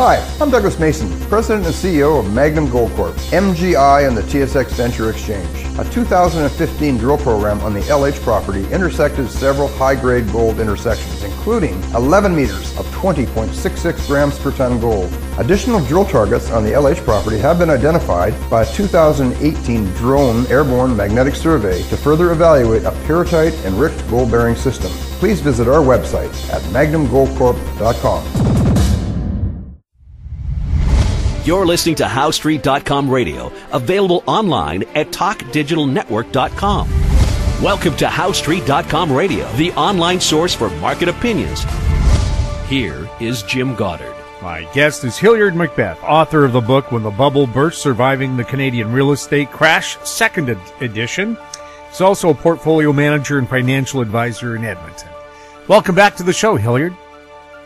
Hi, I'm Douglas Mason, President and CEO of Magnum Gold Corp, MGI and the TSX Venture Exchange. A 2015 drill program on the LH property intersected several high-grade gold intersections, including 11 meters of 20.66 grams per ton gold. Additional drill targets on the LH property have been identified by a 2018 drone airborne magnetic survey to further evaluate a pyrrhotite-enriched gold-bearing system. Please visit our website at magnumgoldcorp.com. You're listening to HowStreet.com radio, available online at TalkDigitalNetwork.com. Welcome to HowStreet.com radio, the online source for market opinions. Here is Jim Goddard. My guest is Hilliard MacBeth, author of the book When the Bubble Burst, Surviving the Canadian Real Estate Crash, second edition. He's also a portfolio manager and financial advisor in Edmonton. Welcome back to the show, Hilliard.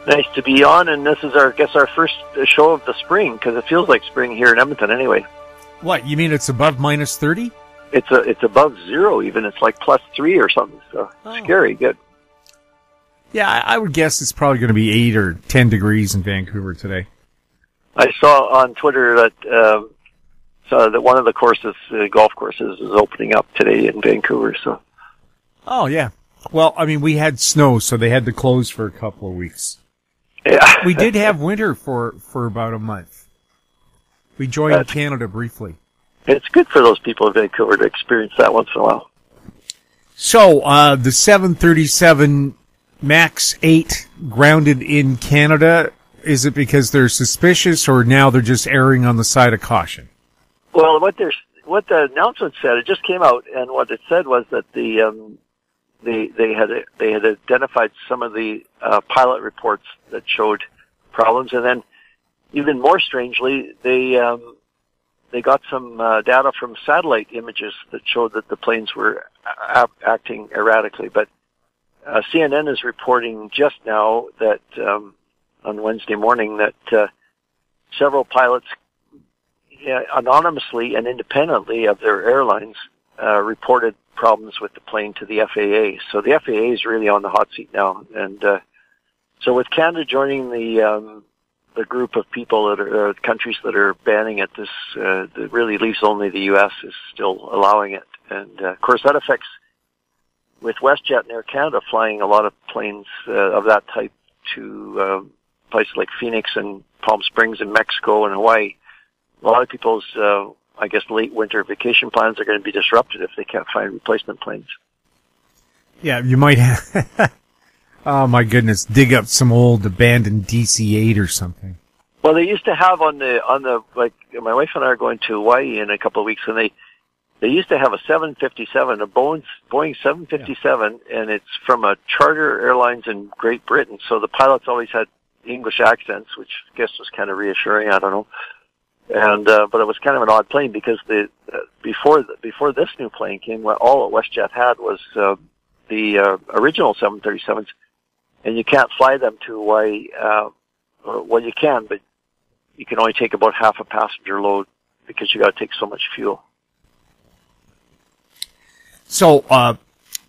Nice to be on, and this is our first show of the spring, because it feels like spring here in Edmonton anyway. What, you mean it's above minus 30? It's above zero even. It's like plus 3 or something, so scary, good. Yeah, I would guess it's probably going to be 8 or 10 degrees in Vancouver today. I saw on Twitter that that one of the courses, golf courses, is opening up today in Vancouver. So. Oh, yeah. Well, I mean, we had snow, so they had to close for a couple of weeks. Yeah. We did have winter for about a month. We joined Canada briefly. It's good for those people in Vancouver to experience that once in a while. So, the 737 MAX 8 grounded in Canada, is it because they're suspicious, or now they're just erring on the side of caution? Well, what the announcement said, it just came out, and what it said was that they had identified some of the pilot reports that showed problems, and then even more strangely, they got some data from satellite images that showed that the planes were acting erratically. But CNN is reporting just now that on Wednesday morning that several pilots anonymously and independently of their airlines reported problems with the plane to the FAA. So the FAA is really on the hot seat now. And so with Canada joining the group of people that are countries that are banning it, this that really leaves only the U.S. is still allowing it. And of course that affects, with WestJet and Air Canada flying a lot of planes of that type to places like Phoenix and Palm Springs and Mexico and Hawaii. A lot of people's I guess late winter vacation plans are going to be disrupted if they can't find replacement planes. Yeah, you might have, oh my goodness, dig up some old abandoned DC-8 or something. Well, they used to have on the like, my wife and I are going to Hawaii in a couple of weeks, and they used to have a 757, a Boeing 757, and it's from a charter airlines in Great Britain, so the pilots always had English accents, which I guess was kind of reassuring, I don't know. And but it was kind of an odd plane because before this new plane came, all that WestJet had was the original 737s, and you can't fly them to Hawaii. Well, you can, but you can only take about half a passenger load because you got to take so much fuel. So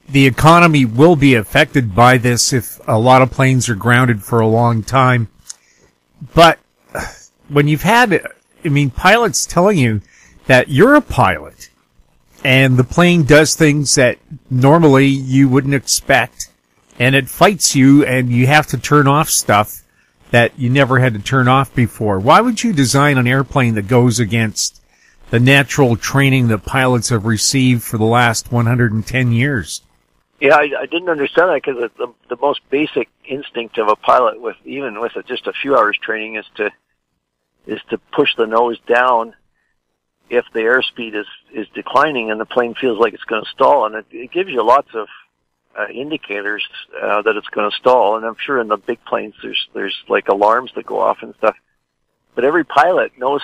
the economy will be affected by this if a lot of planes are grounded for a long time. But when you've had, I mean, pilots telling you that you're a pilot and the plane does things that normally you wouldn't expect, and it fights you and you have to turn off stuff that you never had to turn off before. Why would you design an airplane that goes against the natural training that pilots have received for the last 110 years? Yeah, I didn't understand that because the most basic instinct of a pilot, even with just a few hours training, is to push the nose down if the airspeed is declining and the plane feels like it's going to stall. And it gives you lots of indicators that it's going to stall. And I'm sure in the big planes there's like alarms that go off and stuff. But every pilot knows,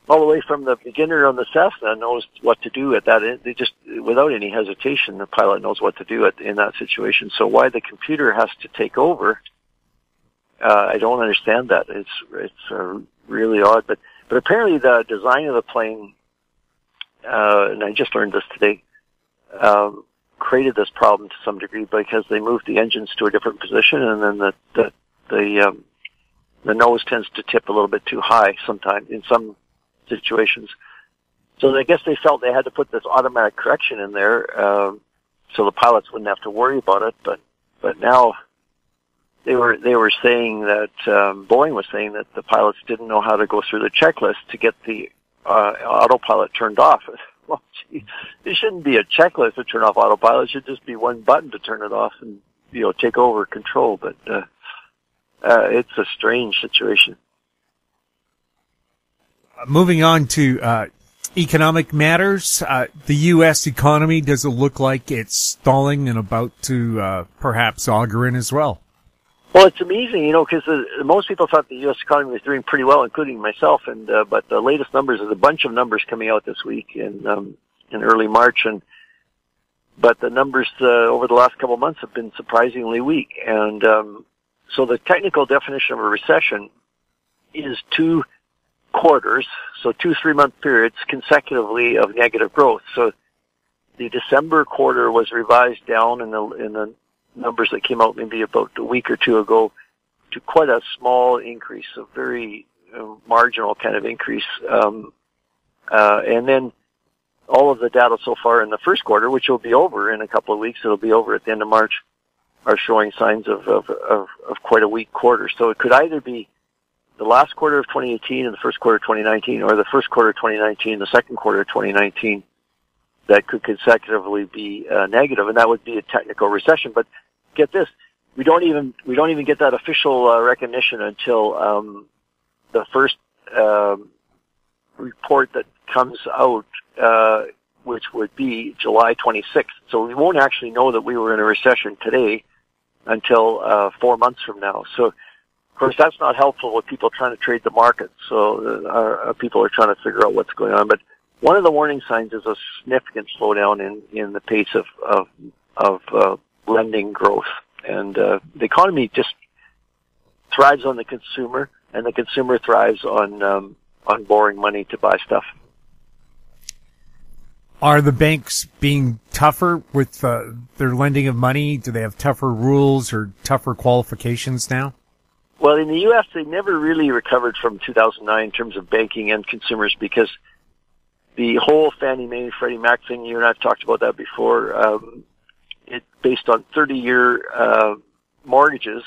all the way from the beginner on the Cessna, knows what to do at that. They just, without any hesitation, the pilot knows what to do in that situation. So why the computer has to take over, I don't understand that. It's really odd. But apparently the design of the plane, and I just learned this today, created this problem to some degree because they moved the engines to a different position, and then the the nose tends to tip a little bit too high sometimes in some situations. So I guess they felt they had to put this automatic correction in there, so the pilots wouldn't have to worry about it. But now they were saying that Boeing was saying that the pilots didn't know how to go through the checklist to get the autopilot turned off. Well, gee, it shouldn't be a checklist to turn off autopilot. It should just be one button to turn it off and, take over control. But it's a strange situation. Moving on to economic matters, the U.S. economy, does it look like it's stalling and about to perhaps auger in as well? Well, it's amazing, because most people thought the U.S. economy was doing pretty well, including myself. But the latest numbers, there's a bunch of numbers coming out this week in early March, but the numbers over the last couple of months have been surprisingly weak. And so the technical definition of a recession is 2 quarters, so 2 3-month periods consecutively of negative growth. So the December quarter was revised down in the numbers that came out maybe about a week or two ago to quite a small increase, a very marginal kind of increase. And then all of the data so far in the first quarter, which will be over in a couple of weeks, it'll be over at the end of March, are showing signs of quite a weak quarter. So it could either be the last quarter of 2018 and the first quarter of 2019, or the first quarter of 2019 and the second quarter of 2019 that could consecutively be negative, and that would be a technical recession. But get this, we don't even get that official recognition until the first report that comes out, which would be July 26th. So we won't actually know that we were in a recession today until 4 months from now. So, of course, that's not helpful with people trying to trade the market. So people are trying to figure out what's going on. But one of the warning signs is a significant slowdown in the pace of lending growth. And the economy just thrives on the consumer, and the consumer thrives on borrowing money to buy stuff. Are the banks being tougher with their lending of money? Do they have tougher rules or tougher qualifications now? Well, in the U.S., they never really recovered from 2009 in terms of banking and consumers, because the whole Fannie Mae, Freddie Mac thing, you and I have talked about that before, it's based on 30-year mortgages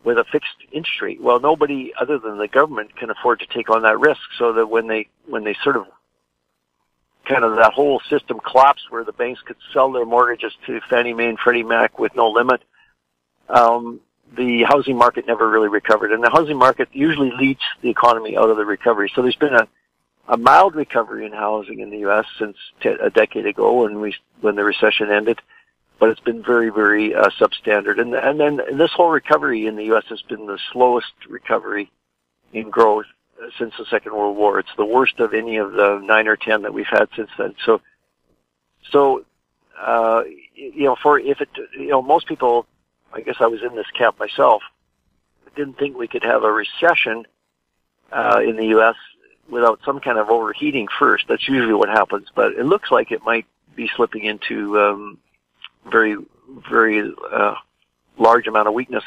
with a fixed interest rate. Well, nobody other than the government can afford to take on that risk, so that when they sort of kind of that whole system collapsed where the banks could sell their mortgages to Fannie Mae and Freddie Mac with no limit, the housing market never really recovered. And the housing market usually leads the economy out of the recovery. So there's been a mild recovery in housing in the U.S. since a decade ago when the recession ended, but it's been very, very substandard. And then this whole recovery in the U.S. has been the slowest recovery in growth since the Second World War. It's the worst of any of the 9 or 10 that we've had since then. So most people, I guess I was in this camp myself, didn't think we could have a recession in the U.S. without some kind of overheating first. That's usually what happens, but it looks like it might be slipping into very, very large amount of weakness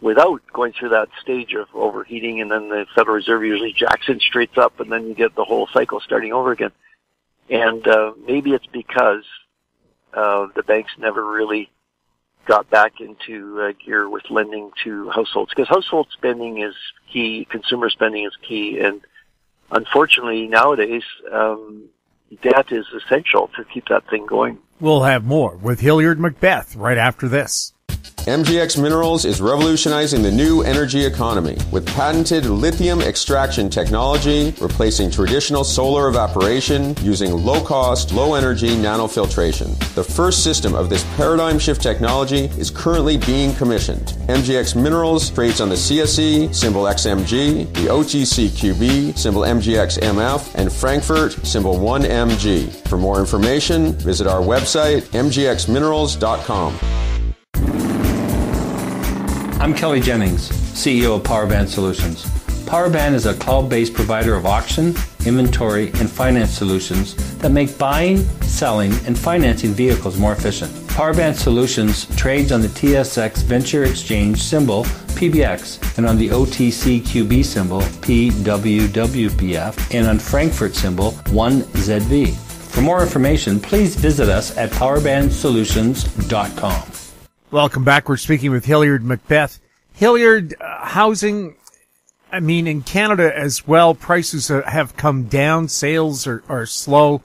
without going through that stage of overheating, and then the Federal Reserve usually jacks interest rates up, and then you get the whole cycle starting over again. And maybe it's because the banks never really got back into gear with lending to households, because household spending is key, consumer spending is key, and unfortunately nowadays debt is essential to keep that thing going. We'll have more with Hilliard MacBeth right after this. MGX Minerals is revolutionizing the new energy economy with patented lithium extraction technology, replacing traditional solar evaporation using low-cost, low-energy nanofiltration. The first system of this paradigm shift technology is currently being commissioned. MGX Minerals trades on the CSE, symbol XMG, the OTCQB, symbol MGXMF, and Frankfurt, symbol 1MG. For more information, visit our website, mgxminerals.com. I'm Kelly Jennings, CEO of PowerBand Solutions. PowerBand is a cloud-based provider of auction, inventory, and finance solutions that make buying, selling, and financing vehicles more efficient. PowerBand Solutions trades on the TSX Venture Exchange, symbol PBX, and on the OTCQB symbol PWWBF, and on Frankfurt symbol 1ZV. For more information, please visit us at powerbandsolutions.com. Welcome back. We're speaking with Hilliard MacBeth. Hilliard, housing, I mean, in Canada as well, prices have come down. Sales are slow.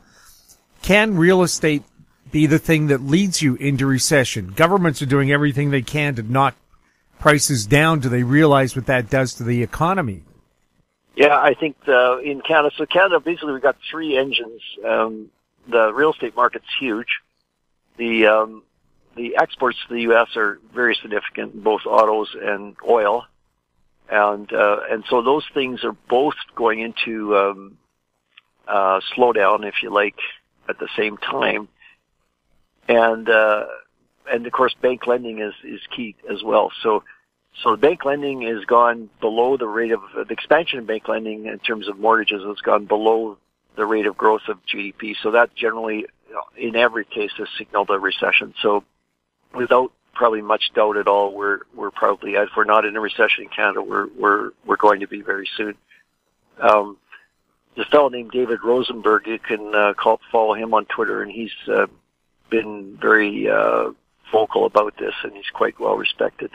Can real estate be the thing that leads you into recession? Governments are doing everything they can to knock prices down. Do they realize what that does to the economy? Yeah, I think in Canada, so Canada, basically we've got three engines. The real estate market's huge. The exports to the U.S. are very significant, both autos and oil. And so those things are both going into slowdown, if you like, at the same time. And of course, bank lending is key as well. So bank lending has gone below the rate of the expansion of bank lending in terms of mortgages has gone below the rate of growth of GDP. So that generally, in every case, has signaled a recession. So without probably much doubt at all, we're probably, if we're not in a recession in Canada, we're going to be very soon. This fellow named David Rosenberg, you can follow him on Twitter, and he's been very vocal about this, and he's quite well respected.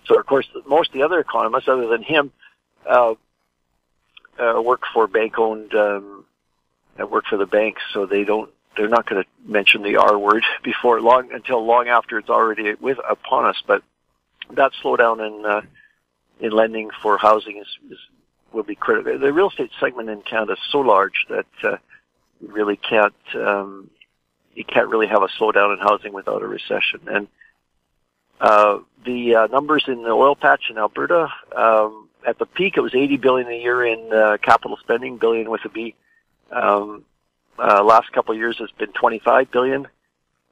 So, of course, most of the other economists, other than him, work for bank-owned, work for the banks, so they're not going to mention the R word until long after it's already upon us. But that slowdown in lending for housing will be critical. The real estate segment in Canada is so large that you really can't really have a slowdown in housing without a recession. And the numbers in the oil patch in Alberta, at the peak it was $80 billion a year in capital spending, billion with a B. Last couple of years has been $25 billion,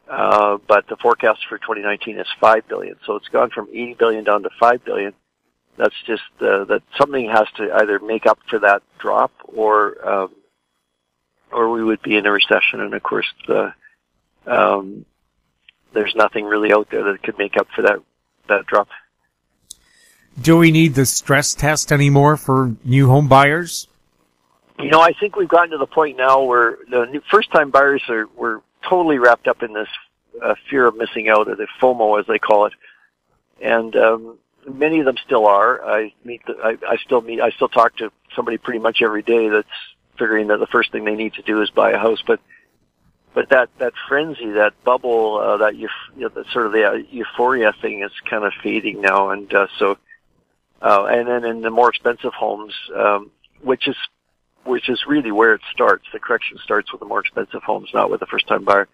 but the forecast for 2019 is $5 billion. So it's gone from $80 billion down to $5 billion. That's just that something has to either make up for that drop, or we would be in a recession. And of course, there's nothing really out there that could make up for that drop. Do we need the stress test anymore for new home buyers? You know, I think we've gotten to the point now where the first-time buyers we're totally wrapped up in this fear of missing out, or the FOMO as they call it, and many of them still are. I still talk to somebody pretty much every day that's figuring that the first thing they need to do is buy a house, but that frenzy, that bubble, the sort of the euphoria thing is kind of fading now, and and then in the more expensive homes, which is really where it starts. The correction starts with the more expensive homes, not with the first-time buyer.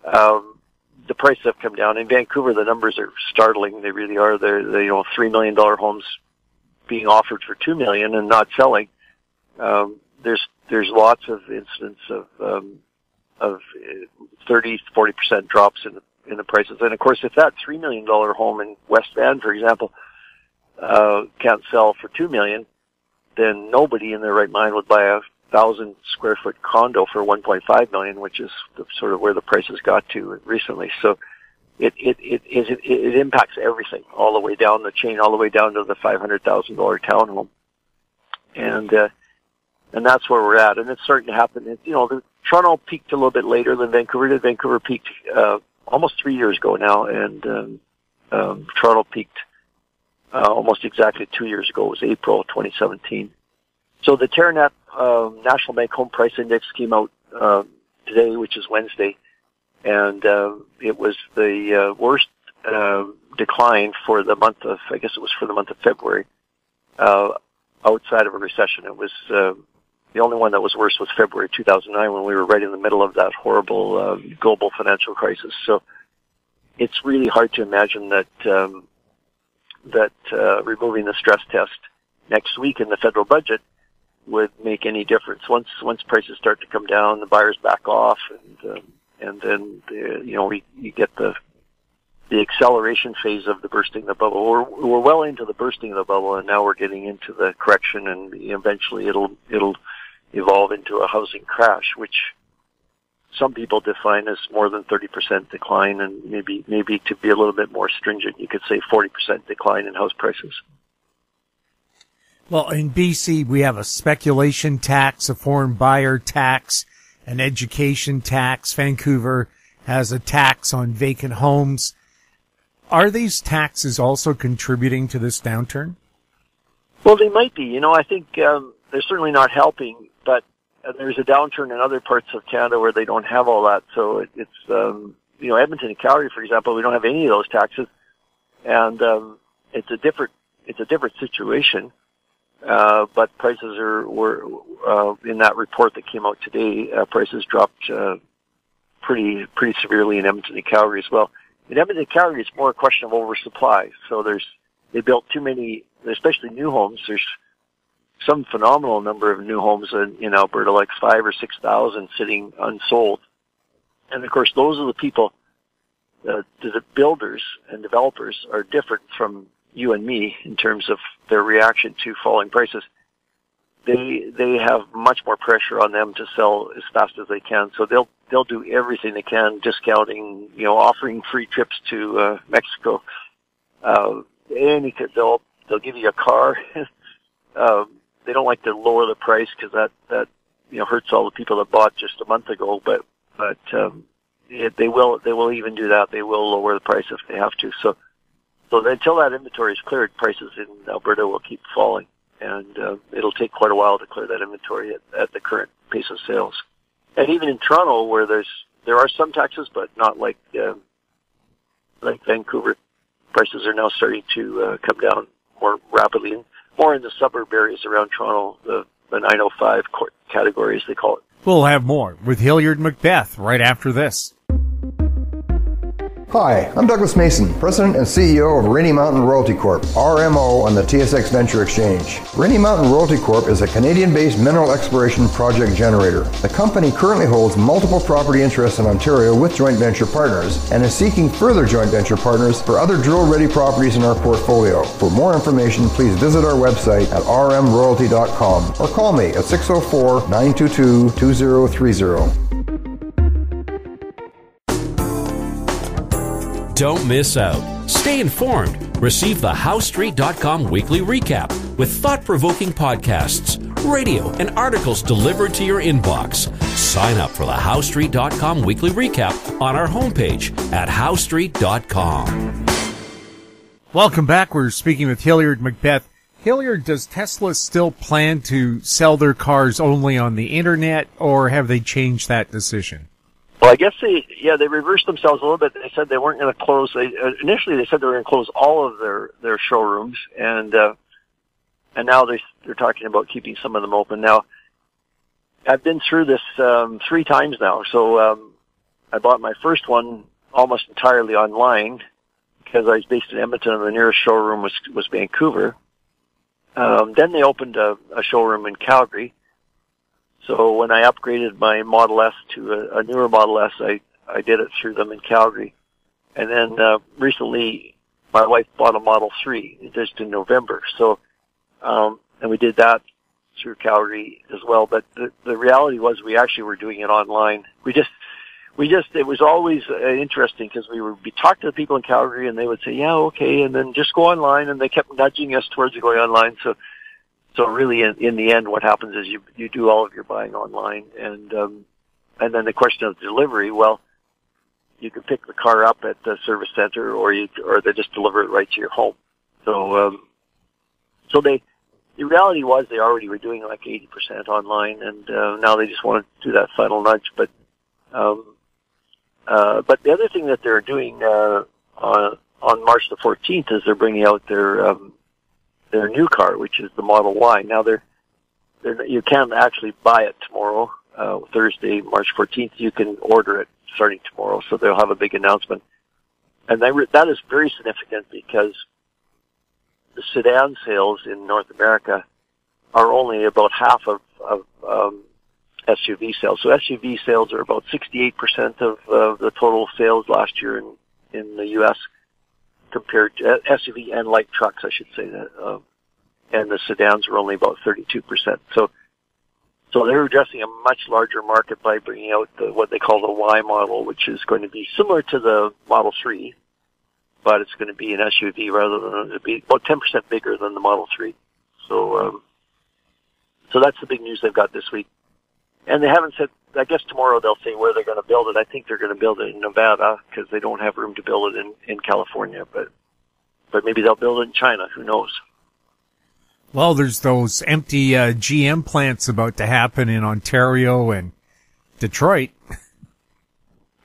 The prices have come down. In Vancouver, the numbers are startling. They really are. They're $3 million homes being offered for $2 million and not selling. There's lots of incidents of 30-40% drops in the prices. And of course, if that $3 million home in West Van, for example, can't sell for $2 million, then nobody in their right mind would buy a 1,000 square foot condo for $1.5 million, which is sort of where the prices got to recently. So it impacts everything all the way down the chain, all the way down to the $500,000 townhome. And that's where we're at. And it's starting to happen. Toronto peaked a little bit later than Vancouver did. Vancouver peaked, almost 3 years ago now. And, Toronto peaked, almost exactly 2 years ago. It was April 2017. So the Terranet National Bank Home Price Index came out today, which is Wednesday, and it was the worst decline for the month of, I guess it was for the month of February, outside of a recession. It was the only one that was worse was February 2009, when we were right in the middle of that horrible global financial crisis. So it's really hard to imagine that removing the stress test next week in the federal budget would make any difference. Once prices start to come down, the buyers back off, and then you get the acceleration phase of the bursting of the bubble. We're well into the bursting of the bubble, and now we're getting into the correction, and eventually it'll evolve into a housing crash, which some people define as more than 30% decline, and maybe to be a little bit more stringent, you could say 40% decline in house prices. Well, in BC, we have a speculation tax, a foreign buyer tax, an education tax. Vancouver has a tax on vacant homes. Are these taxes also contributing to this downturn? Well, they might be. I think they're certainly not helping, but there's a downturn in other parts of Canada where they don't have all that. So it's Edmonton and Calgary, for example, we don't have any of those taxes, and it's a different situation. But prices were in that report that came out today. Prices dropped pretty severely in Edmonton and Calgary as well. In Edmonton and Calgary, it's more a question of oversupply. So they built too many, especially new homes. There's some phenomenal number of new homes in Alberta, like 5,000 or 6,000 sitting unsold. And of course, those are the people, the builders and developers are different from you and me in terms of their reaction to falling prices. They have much more pressure on them to sell as fast as they can. So they'll do everything they can, discounting, offering free trips to Mexico. They'll give you a car. They don't like to lower the price because that hurts all the people that bought just a month ago. But they will even do that. They will lower the price if they have to. So until that inventory is cleared, prices in Alberta will keep falling, and it'll take quite a while to clear that inventory at the current pace of sales. And even in Toronto, where there are some taxes, but not like Vancouver, prices are now starting to come down more rapidly, and more in the suburb areas around Toronto, the 905 category, as they call it. We'll have more with Hilliard MacBeth right after this. Hi, I'm Douglas Mason, President and CEO of Rainy Mountain Royalty Corp., RMO, on the TSX Venture Exchange. Rainy Mountain Royalty Corp. is a Canadian-based mineral exploration project generator. The company currently holds multiple property interests in Ontario with joint venture partners and is seeking further joint venture partners for other drill-ready properties in our portfolio. For more information, please visit our website at rmroyalty.com or call me at 604-922-2030. Don't miss out. Stay informed. Receive the HowStreet.com weekly recap with thought-provoking podcasts, radio, and articles delivered to your inbox. Sign up for the HowStreet.com weekly recap on our homepage at HowStreet.com. Welcome back. We're speaking with Hilliard MacBeth. Hilliard, does Tesla still plan to sell their cars only on the internet, or have they changed that decision? Well, I guess they reversed themselves a little bit. They said they weren't going to close. Initially, they said they were going to close all of their showrooms, and now they're talking about keeping some of them open. Now, I've been through this 3 times now. So I bought my first one almost entirely online because I was based in Edmonton, and the nearest showroom was Vancouver. Then they opened a showroom in Calgary. So when I upgraded my Model S to a newer Model S, I did it through them in Calgary. And then recently, my wife bought a Model 3 just in November. So, and we did that through Calgary as well. But the reality was we actually were doing it online. It was always interesting because we would be talking to the people in Calgary, and they would say, yeah, okay, and then just go online, and they kept nudging us towards going online. So really, in the end, what happens is you do all of your buying online, and then the question of delivery. Well, you can pick the car up at the service center, or they just deliver it right to your home. So the reality was they already were doing like 80% online, and now they just want to do that final nudge. But the other thing that they're doing on March the 14th is they're bringing out their new car, which is the Model Y. Now you can actually buy it tomorrow, Thursday, March 14th. You can order it starting tomorrow, so they'll have a big announcement. And that is very significant because the sedan sales in North America are only about half of SUV sales. So SUV sales are about 68% of the total sales last year in the U.S. compared to SUV and light trucks, I should say that, and the sedans were only about 32%. So So they're addressing a much larger market by bringing out what they call the Y model, which is going to be similar to the Model 3, but it's going to be an SUV rather than, it'll be about 10% bigger than the Model 3. So that's the big news they've got this week. And they haven't said, I guess tomorrow they'll say where they're going to build it. I think they're going to build it in Nevada because they don't have room to build it in California, but maybe they'll build it in China. Who knows? Well, there's those empty GM plants about to happen in Ontario and Detroit.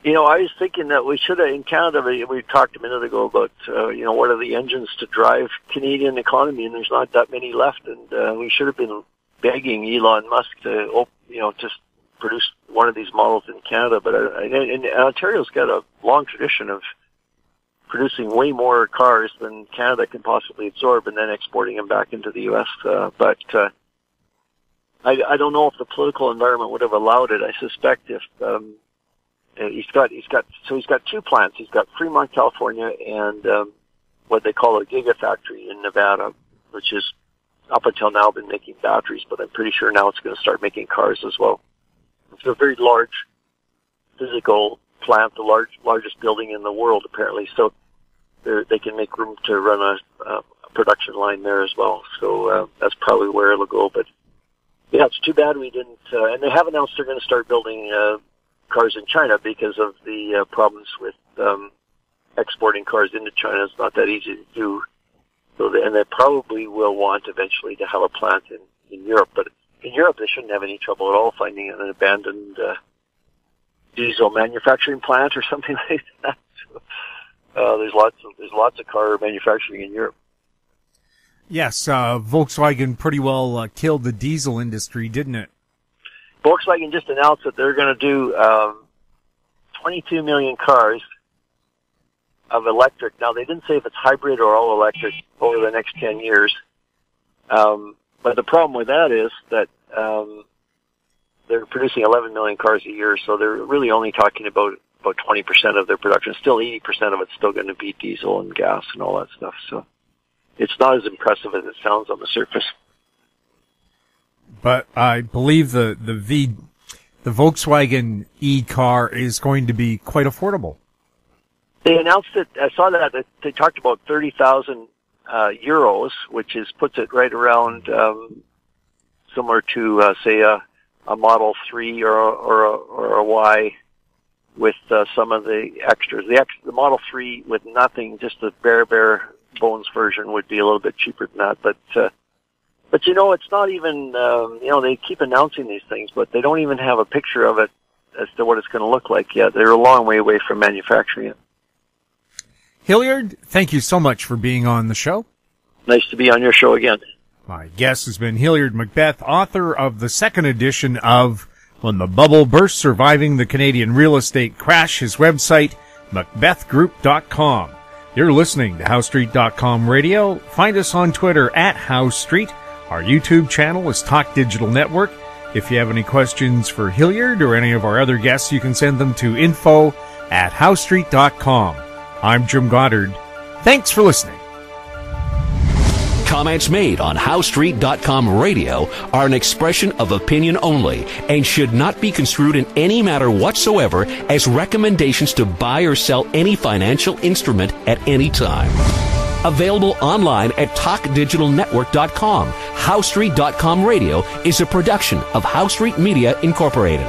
I was thinking that we should have, in Canada, we talked a minute ago about, what are the engines to drive Canadian economy, and there's not that many left, and we should have been begging Elon Musk to, just produce one of these models in Canada. But and Ontario's got a long tradition of producing way more cars than Canada can possibly absorb and then exporting them back into the U.S. But I don't know if the political environment would have allowed it. I suspect if he's got two plants. He's got Fremont, California, and what they call a Gigafactory in Nevada, which is up until now been making batteries, but I'm pretty sure now it's going to start making cars as well. It's a very large physical plant, the largest building in the world, apparently. So they can make room to run a production line there as well. So that's probably where it'll go. But yeah, it's too bad we didn't. And they have announced they're going to start building cars in China because of the problems with exporting cars into China. It's not that easy to do. So and they probably will want eventually to have a plant in Europe. But in Europe, they shouldn't have any trouble at all finding an abandoned diesel manufacturing plant or something like that. There's lots of car manufacturing in Europe. Yes, Volkswagen pretty well killed the diesel industry, didn't it? Volkswagen just announced that they're going to do 22 million cars of electric. Now, they didn't say if it's hybrid or all electric over the next 10 years. But the problem with that is that they're producing 11 million cars a year, so they're really only talking about 20% of their production. Still, 80% of it's still going to be diesel and gas and all that stuff. So it's not as impressive as it sounds on the surface. But I believe the Volkswagen e-car is going to be quite affordable. They announced it. I saw that they talked about 30,000 euros, which puts it right around similar to say a Model 3 or a Y with some of the extras. The Model 3 with nothing, just the bare bones version would be a little bit cheaper than that. But it's not even they keep announcing these things, but they don't even have a picture of it as to what it's going to look like yet. They're a long way away from manufacturing it. Hilliard, thank you so much for being on the show. Nice to be on your show again. My guest has been Hilliard MacBeth, author of the second edition of When the Bubble Burst, Surviving the Canadian Real Estate Crash. His website, macbethgroup.com. You're listening to HowStreet.com radio. Find us on Twitter at HowStreet. Our YouTube channel is Talk Digital Network. If you have any questions for Hilliard or any of our other guests, you can send them to info@HowStreet.com. I'm Jim Goddard. Thanks for listening. Comments made on HowStreet.com radio are an expression of opinion only and should not be construed in any matter whatsoever as recommendations to buy or sell any financial instrument at any time. Available online at TalkDigitalNetwork.com. HowStreet.com radio is a production of HowStreet Media Incorporated.